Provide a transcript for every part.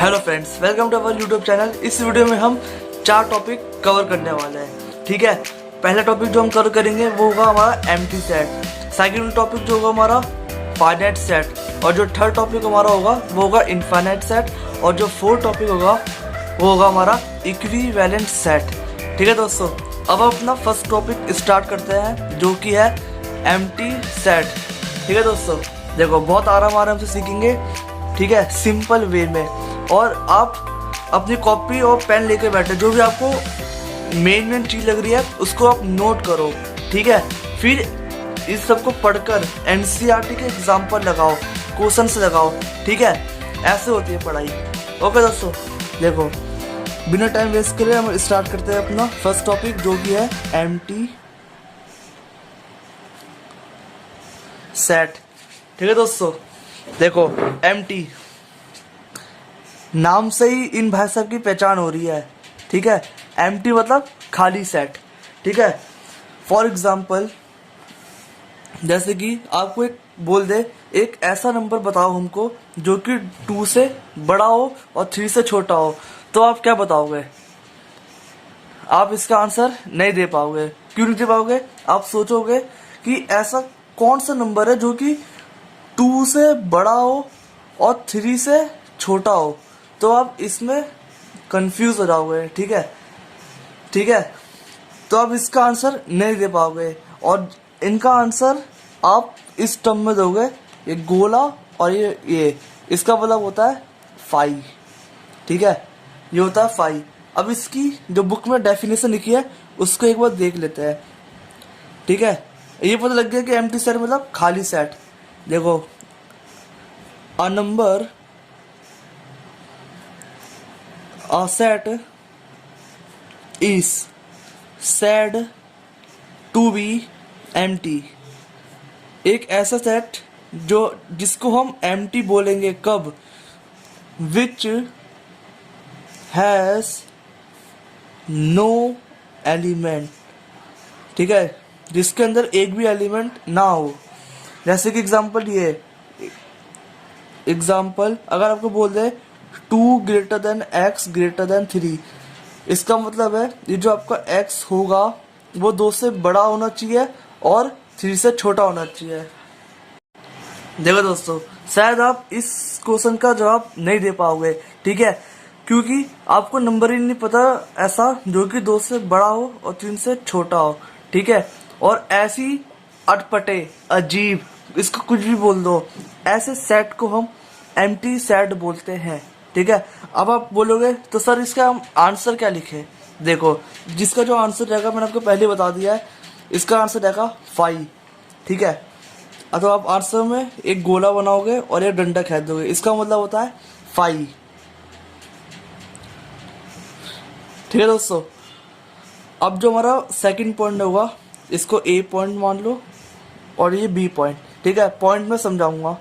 Hello friends, welcome to our YouTube channel. इस video में हम 4 टॉपिक कवर करने वाले हैं। ठीक है, पहला टॉपिक जो हम कवर करेंगे वो होगा हमारा एम्प्टी सेट। सेकंड टॉपिक जो होगा हमारा फाइनाइट सेट, और जो थर्ड टॉपिक हमारा होगा वो होगा इनफाइनाइट सेट, और जो फोर्थ टॉपिक होगा वो होगा हमारा इक्विवेलेंट सेट। ठीक है दोस्तों, अब हम अपना फर्स्ट टॉपिक स्टार्ट करते हैं जो कि है एम्प्टी सेट। ठीक है दोस्तों, देखो बहुत आराम से सीखेंगे, ठीक है, सिंपल वे में। और आप अपनी कॉपी और पेन लेके बैठे, जो भी आपको मेन चीज लग रही है उसको आप नोट करो। ठीक है, फिर इस सबको पढ़कर एनसीईआरटी के एग्जाम्पल लगाओ, क्वेश्चंस लगाओ। ठीक है, ऐसे होती है पढ़ाई। ओके दोस्तों, देखो बिना टाइम वेस्ट करे हम स्टार्ट करते हैं अपना फर्स्ट टॉपिक जो कि है एम्प्टी सेट। ठीक है दोस्तों, देखो एम्प्टी नाम से ही इन भाई साहब की पहचान हो रही है। ठीक है, एम्प्टी मतलब खाली सेट। ठीक है, फॉर एग्जाम्पल जैसे कि आपको एक बोल दे, एक ऐसा नंबर बताओ हमको जो कि 2 से बड़ा हो और 3 से छोटा हो, तो आप क्या बताओगे? आप इसका आंसर नहीं दे पाओगे। क्यों नहीं दे पाओगे? आप सोचोगे कि ऐसा कौन सा नंबर है जो कि 2 से बड़ा हो और 3 से छोटा हो, तो आप इसमें कंफ्यूज हो जाओगे। ठीक है, ठीक है, तो आप इसका आंसर नहीं दे पाओगे, और इनका आंसर आप इस टर्म में दोगे, ये गोला और ये इसका मतलब होता है 5। ठीक है, ये होता है 5। अब इसकी जो बुक में डेफिनेशन लिखी है उसको एक बार देख लेते हैं। ठीक है, ये पता लग गया कि एम्प्टी सेट मतलब खाली सेट। देखो, a number A set is said to be empty। एक ऐसा सेट जिसको हम empty बोलेंगे कब? Which has no element। ठीक है, जिसके अंदर एक भी एलिमेंट ना हो। जैसे कि एग्जाम्पल अगर आपको बोल दे 2 greater than x greater than 3, इसका मतलब है ये जो आपका x होगा वो 2 से बड़ा होना चाहिए और 3 से छोटा होना चाहिए। देखो दोस्तों, शायद आप इस क्वेश्चन का जवाब नहीं दे पाओगे। ठीक है, क्योंकि आपको नंबर ही नहीं पता ऐसा जो कि 2 से बड़ा हो और 3 से छोटा हो। ठीक है, और ऐसी अटपटे अजीब, इसको कुछ भी बोल दो, ऐसे सेट को हम एम्प्टी सेट बोलते हैं। ठीक है, अब आप बोलोगे तो सर इसका हम आंसर क्या लिखें? देखो, जिसका जो आंसर रहेगा मैंने आपको पहले बता दिया है, इसका आंसर रहेगा 5। ठीक है, तो आप आंसर में एक गोला बनाओगे और एक डंडा खींच दोगे, इसका मतलब होता है 5। ठीक है दोस्तों, अब जो हमारा सेकंड पॉइंट होगा इसको A पॉइंट मान लो और ये B पॉइंट। ठीक है, पॉइंट में समझाऊंगा।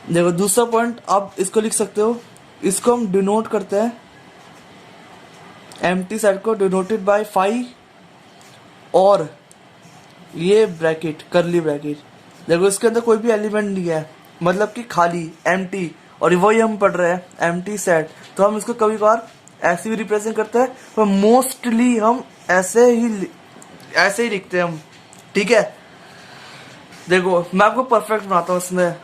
देखो दूसरा पॉइंट आप इसको लिख सकते हो, इसको हम डिनोट करते हैं, एम्प्टी सेट को डिनोटेड बाय 5 और ये ब्रैकेट, करली ब्रैकेट। देखो इसके अंदर कोई भी एलिमेंट नहीं है, मतलब कि खाली एम्प्टी, और वही हम पढ़ रहे हैं एम्प्टी सेट। तो हम इसको कभी कभार ऐसे भी रिप्रेजेंट करते हैं, पर मोस्टली हम ऐसे ही लिखते हैं हम। ठीक है, देखो मैं आपको परफेक्ट बनाता हूँ इसमें।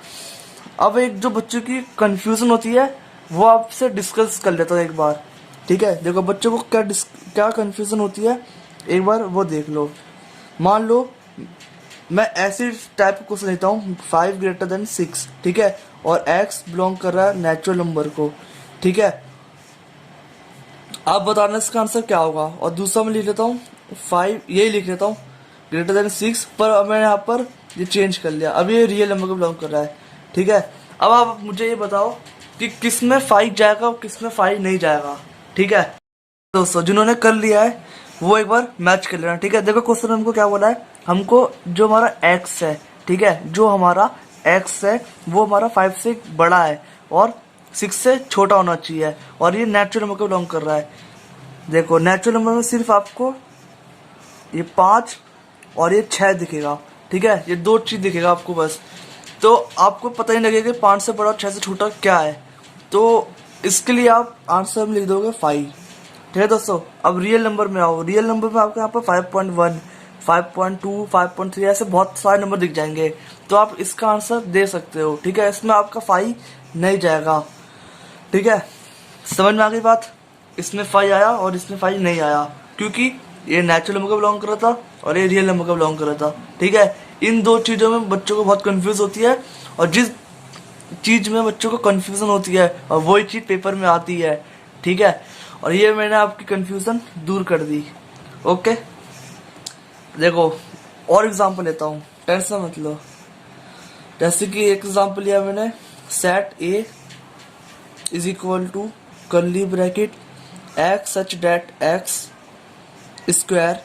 अब एक जो बच्चों की कंफ्यूजन होती है वो आपसे डिस्कस कर लेता हूँ एक बार। ठीक है, देखो बच्चों को क्या कंफ्यूजन होती है एक बार वो देख लो। मान लो मैं ऐसी टाइप का क्वेश्चन लेता हूँ 5 ग्रेटर देन 6। ठीक है, और x बिलोंग कर रहा है नेचुरल नंबर को। ठीक है, आप बताना इसका आंसर क्या होगा। और दूसरा मैं लिख लेता हूँ 5, यही लिख लेता हूँ ग्रेटर देन 6, पर अब मैंने यहाँ पर ये चेंज कर लिया, अब ये रियल नंबर को बिलोंग कर रहा है। ठीक है, अब आप मुझे ये बताओ कि किस में 5 जाएगा और किस में 5 नहीं जाएगा। ठीक है दोस्तों, जिन्होंने कर लिया है वो एक बार मैच कर लेना। ठीक है, देखो क्वेश्चन हमको क्या बोला है, हमको जो हमारा x है, ठीक है, जो हमारा x है वो हमारा 5 से बड़ा है और 6 से छोटा होना चाहिए, और ये नेचुरल नंबर को बिलोंग कर रहा है। देखो नेचुरल नंबर में सिर्फ आपको ये 5 और ये 6 दिखेगा। ठीक है, ये 2 चीज दिखेगा आपको बस, तो आपको पता ही लगेगा कि 5 से बड़ा और 6 से छोटा क्या है। तो इसके लिए आप आंसर में लिख दोगे 5। ठीक है दोस्तों, अब रियल नंबर में आओ। रियल नंबर में आपको यहाँ पर 5.1, 5.2, 5.3 ऐसे बहुत सारे नंबर दिख जाएंगे, तो आप इसका आंसर दे सकते हो। ठीक है, इसमें आपका 5 नहीं जाएगा। ठीक है, समझ में आ गई बात। इसमें 5 आया और इसमें 5 नहीं आया, क्योंकि ये नेचुरल नंबर का बिलोंग कर रहा था और ये रियल नंबर का बिलोंग कर रहा था। ठीक है, इन दो चीज़ों में बच्चों को बहुत कंफ्यूज होती है, और जिस चीज़ में बच्चों को कंफ्यूजन होती है और वही चीज़ पेपर में आती है। ठीक है, और ये मैंने आपकी कंफ्यूजन दूर कर दी। ओके, देखो और एग्जांपल लेता हूँ, टेंशन मत लो। जैसे कि एक एग्जांपल लिया मैंने, set A is equal to curly bracket x such that x square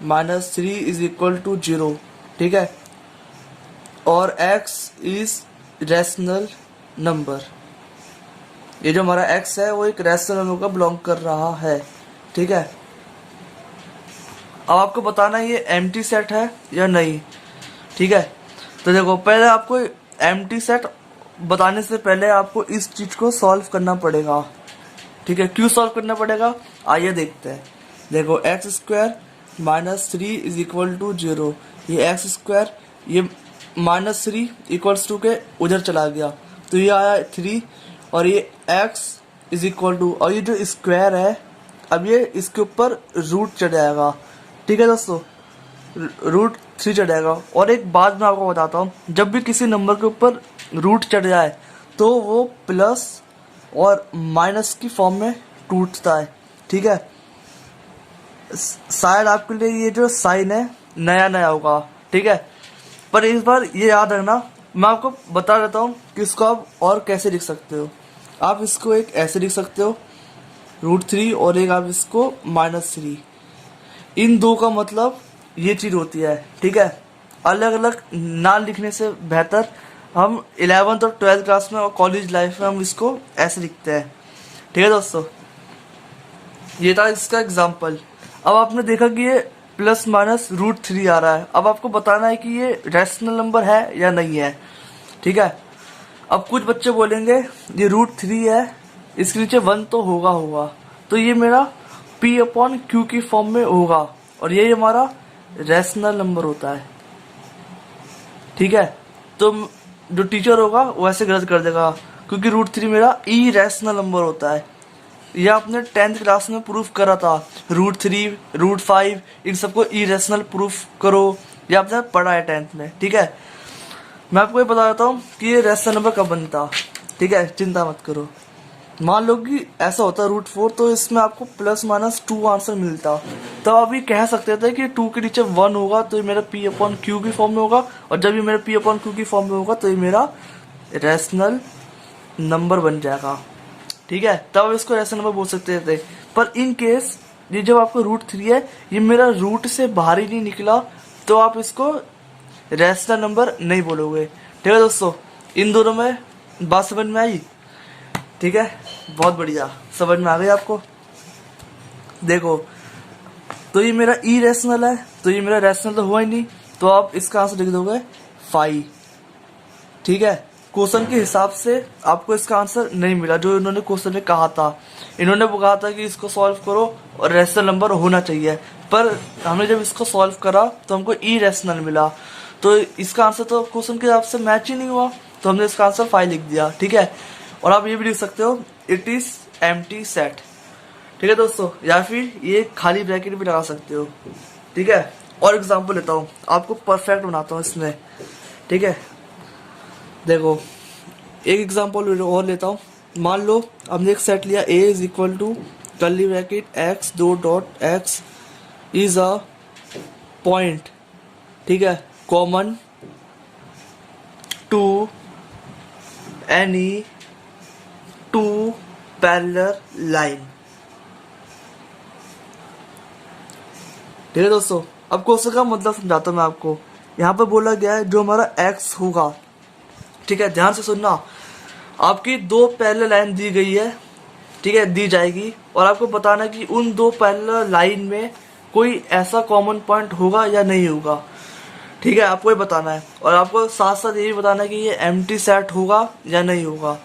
minus 3 is equal to 0। ठीक है, और x इज रैशनल नंबर। ये जो हमारा x है वो एक रैशनल नंबर का बिलोंग कर रहा है। ठीक है, अब आपको बताना है ये एम्प्टी सेट है या नहीं। ठीक है, तो देखो पहले आपको एम्प्टी सेट बताने से पहले आपको इस चीज को सॉल्व करना पड़ेगा। ठीक है, क्यों सॉल्व करना पड़ेगा आइए देखते हैं। देखो x square minus 3 is equal to 0, ये एक्स स्क्वायर ये माइनस 3 इक्वल्स टू के उधर चला गया, तो ये आया 3, और ये x इज इक्वल टू, और ये जो स्क्वायर है अब ये इसके ऊपर रूट चढ़ जाएगा। ठीक है दोस्तों, रूट 3 चढ़ जाएगा। और एक बात मैं आपको बताता हूँ, जब भी किसी नंबर के ऊपर रूट चढ़ जाए तो वो प्लस और माइनस की फॉर्म में टूटता है। ठीक है, शायद आपके लिए ये जो साइन है नया नया होगा। ठीक है, पर इस बार ये याद रखना, मैं आपको बता देता हूँ कि इसको आप और कैसे लिख सकते हो। आप इसको एक ऐसे लिख सकते हो √3, और एक आप इसको -3। इन दो का मतलब ये चीज होती है। ठीक है, अलग अलग ना लिखने से बेहतर हम 11th और 12th क्लास में और कॉलेज लाइफ में हम इसको ऐसे लिखते हैं। ठीक है दोस्तों, ये था इसका एग्जाम्पल। अब आपने देखा कि ये प्लस माइनस √3 आ रहा है। अब आपको बताना है कि ये रैशनल नंबर है या नहीं है। ठीक है, अब कुछ बच्चे बोलेंगे ये √3 है, इसके नीचे 1 तो होगा, तो ये मेरा P/Q की फॉर्म में होगा, और ये हमारा रैशनल नंबर होता है। ठीक है, तो जो टीचर होगा वो ऐसे गलत कर देगा, क्योंकि √3 मेरा इरेशनल नंबर होता है। यह आपने 10th क्लास में प्रूफ करा था, √3, √5 इन सबको इरेशनल प्रूफ करो, ये आपने पढ़ा है 10th में। ठीक है, मैं आपको ये बता देता हूँ कि ये रैशनल नंबर कब बनता। ठीक है, चिंता मत करो। मान लो कि ऐसा होता √4, तो इसमें आपको +-2 आंसर मिलता, तो आप ये कह सकते थे कि 2 के नीचे 1 होगा तो ये मेरा P/Q की फॉर्म में होगा, और जब ये मेरा P/Q की फॉर्म में होगा तो ये मेरा रैशनल नंबर बन जाएगा। ठीक है, तब इसको रैशनल नंबर बोल सकते थे। पर इन केस ये जब आपको √3 है, ये मेरा रूट से बाहर ही नहीं निकला, तो आप इसको रैशनल नंबर नहीं बोलोगे। ठीक है दोस्तों, इन दोनों में बात समझ में आई। ठीक है, बहुत बढ़िया, समझ में आ गई आपको। देखो, तो ये मेरा इरेशनल है, तो ये मेरा रैशनल तो हुआ ही नहीं, तो आप इसका आंसर लिख दोगे 5। ठीक है, क्वेश्चन के हिसाब से आपको इसका आंसर नहीं मिला जो इन्होंने क्वेश्चन में कहा था। इन्होंने वो कहा था कि इसको सॉल्व करो और रैशनल नंबर होना चाहिए, पर हमने जब इसको सॉल्व करा तो हमको इरेशनल मिला, तो इसका आंसर तो क्वेश्चन के हिसाब से मैच ही नहीं हुआ, तो हमने इसका आंसर 5 लिख दिया। ठीक है, और आप ये भी लिख सकते हो इट इज एम्प्टी सेट। ठीक है दोस्तों, या फिर ये खाली ब्रैकेट भी लगा सकते हो। ठीक है, और एग्जांपल लेता हूँ, आपको परफेक्ट बनाता हूँ इसमें। ठीक है, देखो एक एग्जांपल और लेता हूँ। मान लो हमने एक सेट लिया, A is equal to curly bracket x is a point. ठीक है, common to any 2 parallel line. ठीक है दोस्तों, अब क्वेश्चन का मतलब समझाता हूँ मैं आपको। यहाँ पर बोला गया है जो हमारा x होगा। ठीक है, ध्यान से सुनना, आपकी 2 पैरेलल लाइन दी गई है। ठीक है, दी जाएगी, और आपको बताना कि उन 2 पैरेलल लाइन में कोई ऐसा कॉमन पॉइंट होगा या नहीं होगा। ठीक है, आपको ये बताना है, और आपको साथ साथ ये भी बताना है कि ये एम्प्टी सेट होगा या नहीं होगा।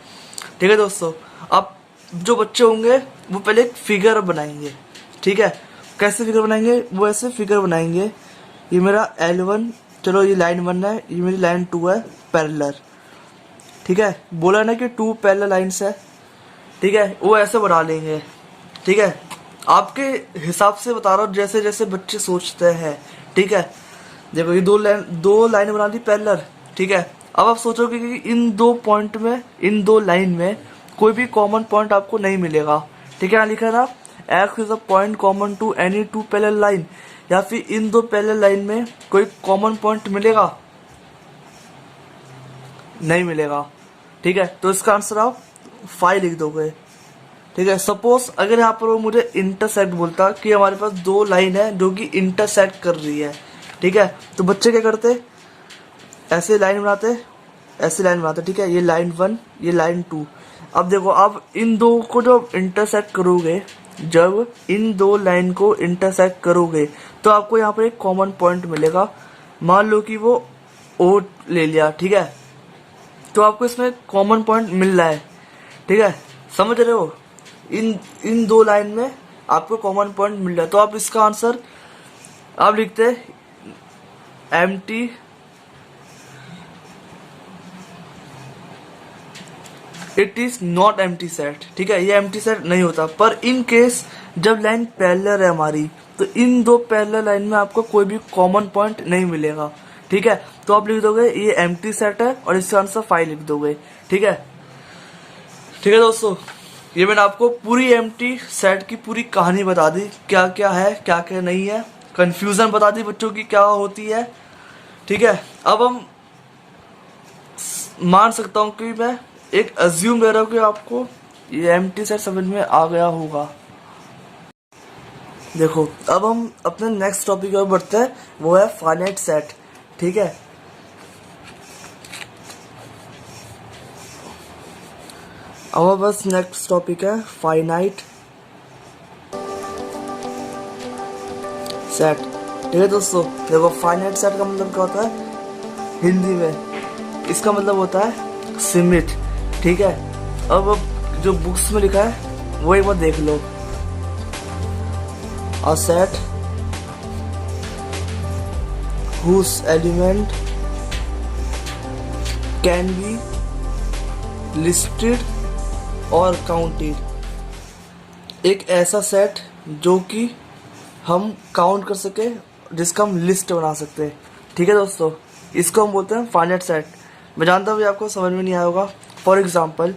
ठीक है दोस्तों, अब जो बच्चे होंगे वो पहले एक फिगर बनाएंगे, ठीक है। कैसे फिगर बनाएंगे, वो ऐसे फिगर बनाएंगे, ये मेरा L1, चलो ये लाइन 1 है, ये मेरी लाइन 2 है पैरेलल, ठीक है। बोला ना कि 2 पैरेलल लाइन्स है, ठीक है, वो ऐसे बना लेंगे, ठीक है। आपके हिसाब से बता रहा हूँ, जैसे जैसे बच्चे सोचते हैं, ठीक है। देखो ये दो लाइन बना ली पैरेलल, ठीक है। अब आप सोचोगे कि इन दो पॉइंट में, इन दो लाइन में कोई भी कॉमन पॉइंट आपको नहीं मिलेगा, ठीक है। यहाँ लिखा है ना, x is a point common to any 2 parallel line, या फिर इन दो पैरेलल लाइन में कोई कॉमन पॉइंट मिलेगा, नहीं मिलेगा, ठीक है। तो इसका आंसर आप 5 लिख दोगे, ठीक है। सपोज अगर यहाँ पर वो मुझे इंटरसेक्ट बोलता कि हमारे पास दो लाइन है जो कि इंटरसेक्ट कर रही है, ठीक है। तो बच्चे क्या करते, ऐसे लाइन बनाते, ऐसे लाइन बनाते, ठीक है। ये लाइन 1, ये लाइन 2। अब देखो, अब इन दो को जब इंटरसेक्ट करोगे, जब इन दो लाइन को इंटरसेक्ट करोगे तो आपको यहाँ पर एक कॉमन पॉइंट मिलेगा। मान लो कि वो ओ ले लिया, ठीक है। तो आपको इसमें कॉमन पॉइंट मिल रहा है, ठीक है, समझ रहे हो। इन दो लाइन में आपको कॉमन पॉइंट मिल रहा है, तो आप इसका आंसर आप लिखते हैं empty, it is not empty set, ठीक है। ये एम्प्टी सेट नहीं होता। पर इन केस जब लाइन पैरेलल है हमारी, तो इन दो पैरेलल लाइन में आपको कोई भी कॉमन पॉइंट नहीं मिलेगा, ठीक है। तो आप लिख दोगे ये एम्प्टी सेट है और इसका आंसर 5 लिख दोगे, ठीक है। ठीक है दोस्तों, ये मैंने आपको पूरी एम्प्टी सेट की पूरी कहानी बता दी, क्या क्या है क्या क्या नहीं है, कंफ्यूजन बता दी बच्चों की क्या होती है, ठीक है। अब हम मान सकता हूँ कि मैं एक अज्यूम ले रहा हूँ कि आपको ये एम्प्टी सेट समझ में आ गया होगा। देखो, अब हम अपने नेक्स्ट टॉपिक की ओर बढ़ते हैं, वो है फाइनाइट सेट, ठीक है। अब बस नेक्स्ट टॉपिक है फाइनाइट सेट, ठीक है दोस्तों। देखो, फाइनाइट सेट का मतलब क्या होता है हिंदी में, इसका मतलब होता है सीमित, ठीक है। अब जो बुक्स में लिखा है वो एक बार देख लो। A set whose element can be listed or counted, एक ऐसा सेट जो कि हम काउंट कर सके, जिसका हम लिस्ट बना सकते हैं, ठीक है दोस्तों। इसको हम बोलते हैं फाइनाइट सेट। मैं जानता हूँ आपको समझ में नहीं आया होगा। फॉर एग्जाम्पल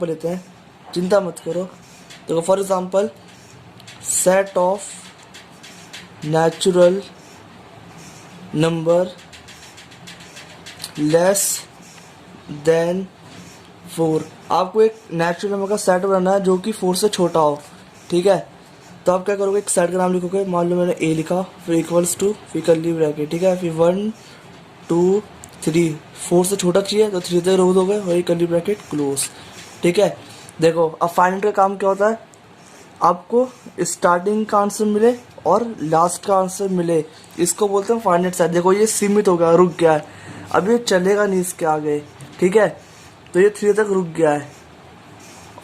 लेते हैं, चिंता मत करो। देखो, for example set of natural number less than 4। आपको एक नेचुरल नंबर का सेट बनाना है जो कि 4 से छोटा हो, ठीक है। तो आप क्या करोगे, एक सेट का नाम लिखोगे। मान लो मैंने ए लिखा, फिर इक्वल्स टू, फिर कर्ली ब्रैकेट, ठीक है। फिर 1 2 3, 4 से छोटा चाहिए तो 3 तक रोक दोगे, वही कर्ली ब्रैकेट क्लोज, ठीक है। देखो, अब फाइनाइट का काम क्या होता है, आपको स्टार्टिंग का आंसर मिले और लास्ट का आंसर मिले, इसको बोलते हैं फाइनाइट सेट। देखो, ये सीमित हो गया, रुक गया है, अब ये चलेगा नहीं इसके आगे, ठीक है। तो ये 3 तक रुक गया है,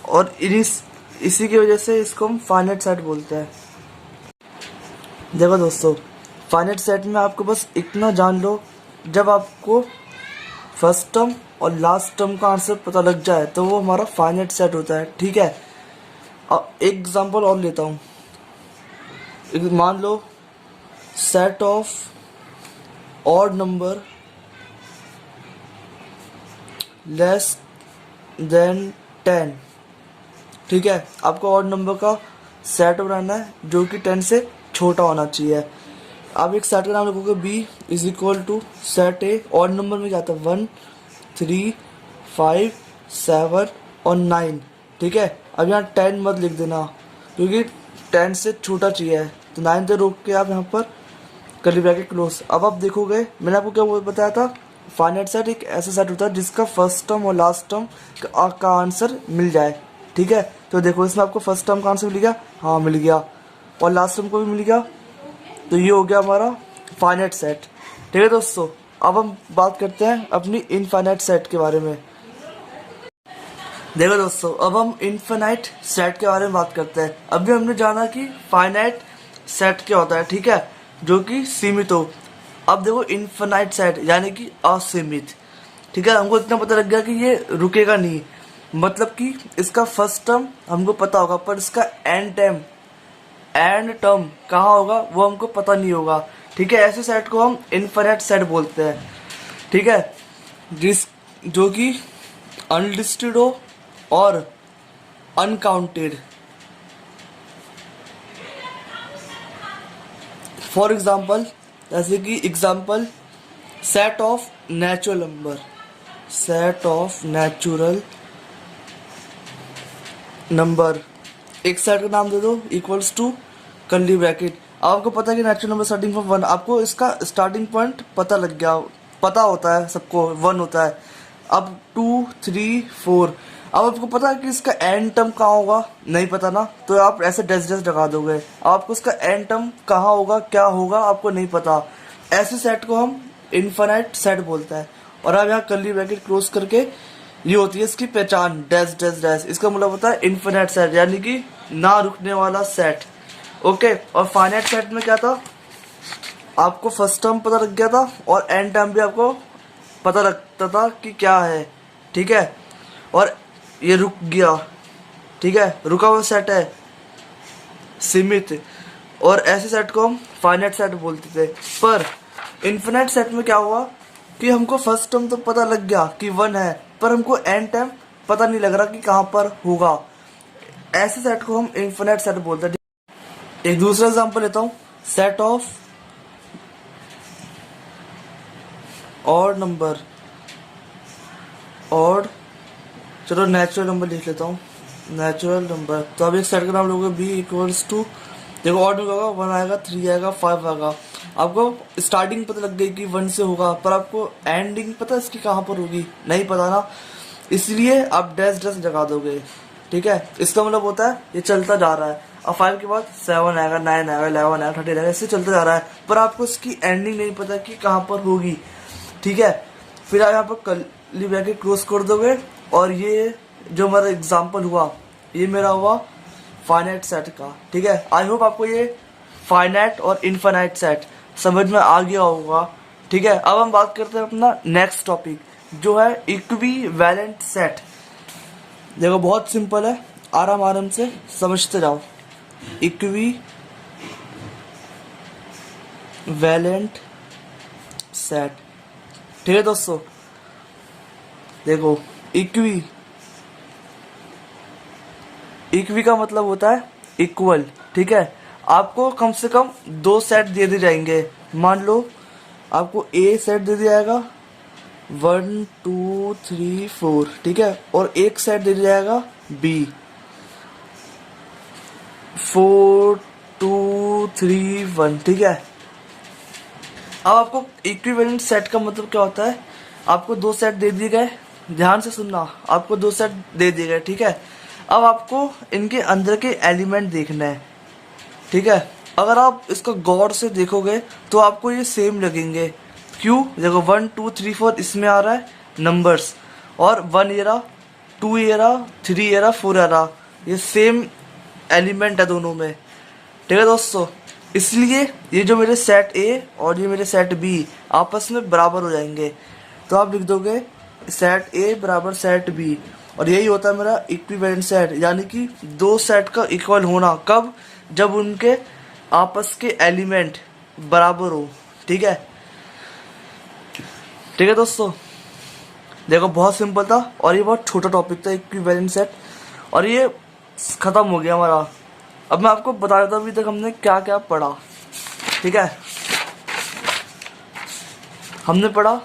और इसी की वजह से इसको हम फाइनाइट सेट बोलते हैं। देखो दोस्तों, फाइनाइट सेट में आपको बस इतना जान लो, जब आपको फर्स्ट टर्म और लास्ट टर्म का आंसर पता लग जाए तो वो हमारा फाइनाइट सेट होता है, ठीक है। अब एक एग्जांपल और लेता हूँ। मान लो set of odd number less than 10, ठीक है। आपको ऑड नंबर का सेट बनाना है जो कि 10 से छोटा होना चाहिए। आप एक सेट का नाम लिखोगे, B is equal to set A. Odd number में क्या आता है, 1 3 5 7 और 9, ठीक है। अब यहाँ 10 मत लिख देना क्योंकि 10 से छोटा चाहिए, तो 9 तक रोक के आप यहाँ पर कर्ली ब्रैकेट क्लोज। अब आप देखोगे, मैंने आपको क्या बताया था, फाइनाइट सेट एक ऐसा सेट होता है जिसका फर्स्ट टर्म और लास्ट टर्म का आंसर मिल जाए, ठीक है। तो देखो, इसमें आपको फर्स्ट टर्म का आंसर मिल गया, हाँ मिल गया, और लास्ट टर्म को भी मिल गया, तो ये हो गया हमारा फाइनाइट सेट, ठीक है दोस्तों। अब हम बात करते हैं अपनी इनफाइनाइट सेट के बारे में। देखो दोस्तों, अब हम इनफिनाइट सेट के बारे में बात करते हैं। अभी हमने जाना कि फाइनाइट सेट क्या होता है, ठीक है, जो कि सीमित हो। अब देखो इनफिनाइट सेट यानी कि असीमित, ठीक है। हमको इतना पता लग गया कि ये रुकेगा नहीं, मतलब कि इसका फर्स्ट टर्म हमको पता होगा, पर इसका एंड टर्म कहाँ होगा वो हमको पता नहीं होगा, ठीक है। ऐसे सेट को हम इनफिनाइट सेट बोलते हैं, ठीक है, जो कि अनलिस्टेड हो और अनकाउंटेड। फॉर एग्जाम्पल, जैसे कि example set of natural number, एक सेट का नाम दे दो इक्वल्स टू कर्ली ब्रैकेट। अब आपको पता है कि नेचुरल नंबर स्टार्टिंग फ्रॉम 1, आपको इसका स्टार्टिंग पॉइंट पता लग गया, पता होता है सबको 1 होता है। अब 2, 3, 4, अब आपको पता है कि इसका एंड टर्म कहाँ होगा, नहीं पता ना, तो आप ऐसे डैश लगा दोगे। अब आपको इसका एंड टर्म कहाँ होगा, क्या होगा, आपको नहीं पता। ऐसे सेट को हम इनफिनाइट सेट बोलते हैं। और अब यहाँ कर्ली ब्रैकेट क्लोज करके ये होती है इसकी पहचान, डैश डैश डैश। इसका मतलब होता है इनफिनाइट सेट, यानी कि ना रुकने वाला सेट, ओके। और फाइनाइट सेट में क्या था, आपको फर्स्ट टर्म पता लग गया था और एंड टर्म भी आपको पता लगता था कि क्या है, ठीक है। और ये रुक गया, ठीक है, रुका हुआ सेट है सीमित। और ऐसे सेट को हम फाइनाइट सेट बोलते थे। पर इनफिनाइट सेट में क्या हुआ कि हमको फर्स्ट टर्म तो पता लग गया कि 1 है, पर हमको एंड टाइम पता नहीं लग रहा कि कहाँ पर होगा। ऐसे सेट को हम इनफिनाइट सेट बोलते हैं। एक दूसरा एग्जांपल लेता हूँ, set of odd number, odd, चलो नेचुरल नंबर लिख लेता हूँ, नेचुरल नंबर। तो अब एक सेट का नाम लोगे बी इक्वल्स टू, देखो ऑड में होगा 1 आएगा, 3 आएगा, 5 आएगा। आपको स्टार्टिंग पता लग गई कि 1 से होगा, पर आपको एंडिंग पता इसकी कहाँ पर होगी, नहीं पता ना, इसलिए आप डैश डैश लगा दोगे, ठीक है। इसका मतलब होता है ये चलता जा रहा है। अब 5 के बाद 7 आएगा, 9 आएगा, 11 आएगा, 13 आएगा, इससे चलता जा रहा है, पर आपको इसकी एंडिंग नहीं पता कि कहाँ पर होगी, ठीक है। फिर आप यहाँ पर कर्ली ब्रैकेट क्लोज कर दोगे। और ये जो मेरा एग्जाम्पल हुआ, ये मेरा हुआ फाइनाइट सेट का, ठीक है। आई होप आपको ये फाइनाइट और इनफिनाइट सेट समझ में आ गया होगा, ठीक है। अब हम बात करते हैं अपना नेक्स्ट टॉपिक, जो है इक्विवेलेंट सेट। देखो बहुत सिंपल है, आराम आराम से समझते जाओ। इक्विवेलेंट सेट, ठीक है दोस्तों। देखो इक्वी का मतलब होता है इक्वल, ठीक है। आपको कम से कम 2 सेट दे दिए जाएंगे। मान लो आपको ए सेट दे दिया जाएगा 1, 2, 3, 4, ठीक है, और एक सेट दे दिया जाएगा बी 4, 2, 3, 1, ठीक है। अब आपको इक्विवेलेंट सेट का मतलब क्या होता है, आपको 2 सेट दे दिए गए, ध्यान से सुनना, आपको 2 सेट दे दिए गए, ठीक है। अब आपको इनके अंदर के एलिमेंट देखना है, ठीक है। अगर आप इसको गौर से देखोगे तो आपको ये सेम लगेंगे। क्यों, देखो 1, 2, 3, 4 इसमें आ रहा है नंबर्स, और 1 ये रहा, 2 ये रहा, 3 ये रहा, 4 ये रहा, ये सेम एलिमेंट है दोनों में, ठीक है दोस्तों। इसलिए ये जो मेरे सेट ए और ये मेरे सेट बी आपस में बराबर हो जाएंगे। तो आप लिख दोगे सेट ए बराबर सेट बी, और यही होता है मेरा इक्विवेलेंट सेट, यानी कि 2 सेट का इक्वल होना। कब, जब उनके आपस के एलिमेंट बराबर हो, ठीक है, ठीक है दोस्तों। देखो बहुत सिंपल था और ये बहुत छोटा टॉपिक था इक्विवेलेंट सेट, और ये खत्म हो गया हमारा। अब मैं आपको बता देता हूँ अभी तक हमने क्या क्या पढ़ा, ठीक है। हमने पढ़ा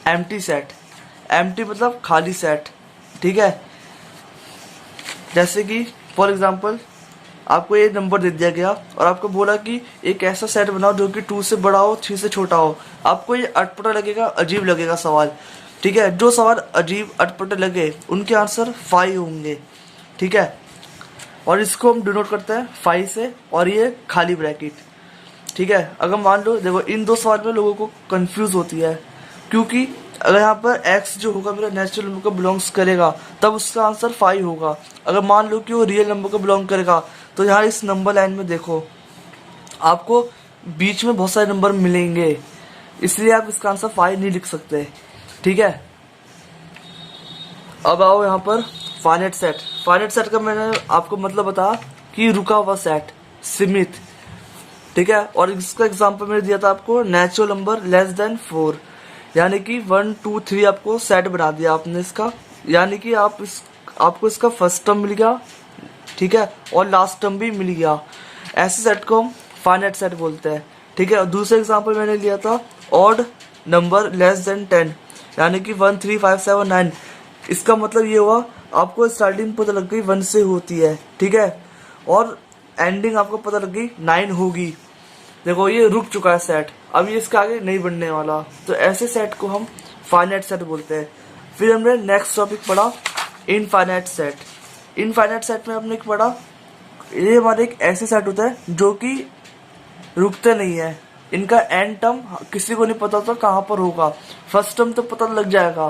एम्प्टी सेट, एम्प्टी मतलब खाली सेट, ठीक है। जैसे कि फॉर एग्जांपल आपको ये नंबर दे दिया गया और आपको बोला कि एक ऐसा सेट बनाओ जो कि 2 से बड़ा हो, 3 से छोटा हो। आपको ये अटपटा लगेगा, अजीब लगेगा सवाल, ठीक है। जो सवाल अजीब अटपटे लगे उनके आंसर 5 होंगे, ठीक है। और इसको हम डिनोट करते हैं 5 से, और ये खाली ब्रैकेट, ठीक है। अगर मान लो, देखो इन 2 सवाल में लोगों को कंफ्यूज होती है, क्योंकि अगर यहाँ पर x जो होगा मेरा नेचुरल नंबर को बिलोंग्स करेगा तब उसका आंसर 5 होगा। अगर मान लो कि वो रियल नंबर को बिलोंग करेगा तो यहाँ इस नंबर लाइन में देखो आपको बीच में बहुत सारे नंबर मिलेंगे, इसलिए आप इसका आंसर 5 नहीं लिख सकते। ठीक है, अब आओ यहाँ पर फाइनाइट सेट। फाइनाइट सेट का मैंने आपको मतलब बताया कि रुका हुआ सेट, सीमित। ठीक है, और इसका एग्जांपल मैंने दिया था आपको नेचुरल नंबर लेस देन 4, यानी कि 1 2 3 आपको सेट बना दिया आपने इसका, यानी कि आपको इसका फर्स्ट टर्म मिल गया, ठीक है, और लास्ट टर्म भी मिल गया। ऐसे सेट को हम फाइनाइट सेट बोलते हैं। ठीक है, और दूसरा एग्जांपल मैंने लिया था ऑड नंबर लेस देन 10, यानी कि 1 3 5 7 9। इसका मतलब ये हुआ आपको स्टार्टिंग पता लग गई 1 से होती है, ठीक है, और एंडिंग आपको पता लग गई 9 होगी। देखो ये रुक चुका है सेट, अब ये इसके आगे नहीं बढ़ने वाला, तो ऐसे सेट को हम फाइनाइट सेट बोलते हैं। फिर हमने नेक्स्ट टॉपिक पढ़ा इनफाइनाइट सेट। इनफाइनाइट सेट में हमने पढ़ा ये हमारे एक ऐसे सेट होता है जो कि रुकते नहीं है, इनका एंड टर्म किसी को नहीं पता होता कहाँ पर होगा। फर्स्ट टर्म तो पता लग जाएगा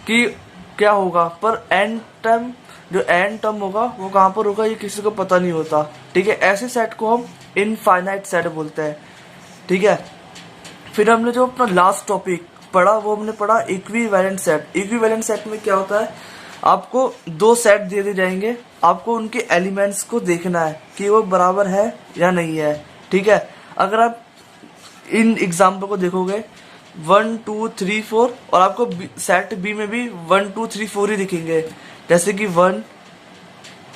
कि क्या होगा, पर एंड टर्म जो एंड टर्म होगा वो कहाँ पर होगा ये किसी को पता नहीं होता। ठीक है, ऐसे सेट को हम इनफाइनाइट सेट बोलते हैं। ठीक है, फिर हमने जो अपना लास्ट टॉपिक पढ़ा वो हमने पढ़ा इक्विवेलेंट सेट। इक्विवेलेंट सेट में क्या होता है, आपको दो सेट दे दिए जाएंगे, आपको उनके एलिमेंट्स को देखना है कि वो बराबर है या नहीं है। ठीक है, अगर आप इन एग्जाम्पल को देखोगे 1 2 3 4 और आपको सेट बी में भी 1 2 3 4 ही दिखेंगे, जैसे कि 1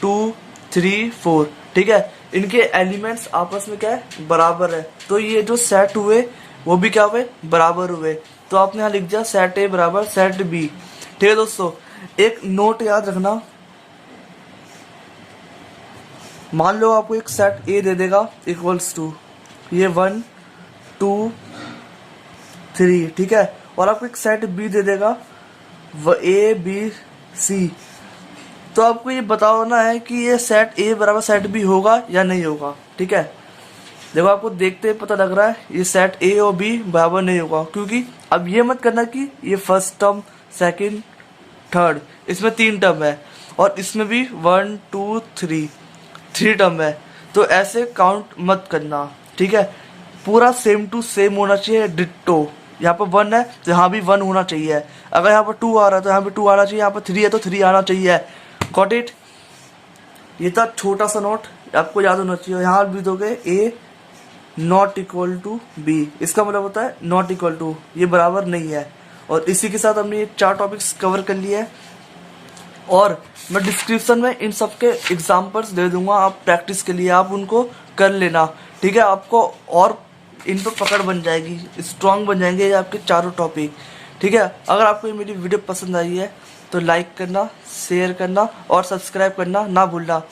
2 3 4। ठीक है, इनके एलिमेंट्स आपस में क्या है, बराबर है, तो ये जो सेट हुए वो भी क्या हुए, बराबर हुए। तो आपने यहाँ लिख दिया सेट ए बराबर सेट बी। ठीक है दोस्तों, एक नोट याद रखना, मान लो आपको एक सेट ए दे देगा इक्वल्स टू ये 1 2 3, ठीक है, और आपको एक सेट बी दे देगा ए बी सी, तो आपको ये बताना है कि ये सेट ए बराबर सेट बी होगा या नहीं होगा। ठीक है, देखो आपको देखते पता लग रहा है ये सेट ए और बी बराबर नहीं होगा, क्योंकि अब ये मत करना कि ये फर्स्ट टर्म सेकंड थर्ड, इसमें 3 टर्म है और इसमें भी 1 2 3 टर्म है, तो ऐसे काउंट मत करना। ठीक है, पूरा सेम टू सेम होना चाहिए, डिट्टो। यहाँ पर 1 है तो यहाँ भी 1 होना चाहिए, अगर यहाँ पर 2 आ रहा है तो यहाँ पर 2 आना चाहिए, यहाँ पर 3 है तो 3 आना चाहिए। Got it? ये था छोटा सा नोट, आपको याद होना चाहिए। यहाँ भी दोगे ए नॉट इक्वल टू बी, इसका मतलब होता है नॉट इक्वल टू, ये बराबर नहीं है। और इसी के साथ हमने ये 4 टॉपिक्स कवर कर लिए हैं, और मैं डिस्क्रिप्शन में इन सब के एग्जाम्पल्स दे दूंगा, आप प्रैक्टिस के लिए आप उनको कर लेना। ठीक है, आपको और इन पर पकड़ बन जाएगी, स्ट्रांग बन जाएंगे ये आपके चारों टॉपिक। ठीक है, अगर आपको ये मेरी वीडियो पसंद आई है तो लाइक करना, शेयर करना और सब्सक्राइब करना ना भूलना।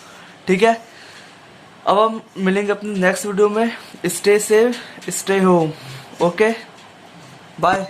ठीक है, अब हम मिलेंगे अपनी नेक्स्ट वीडियो में। Stay safe, stay home. Okay, bye.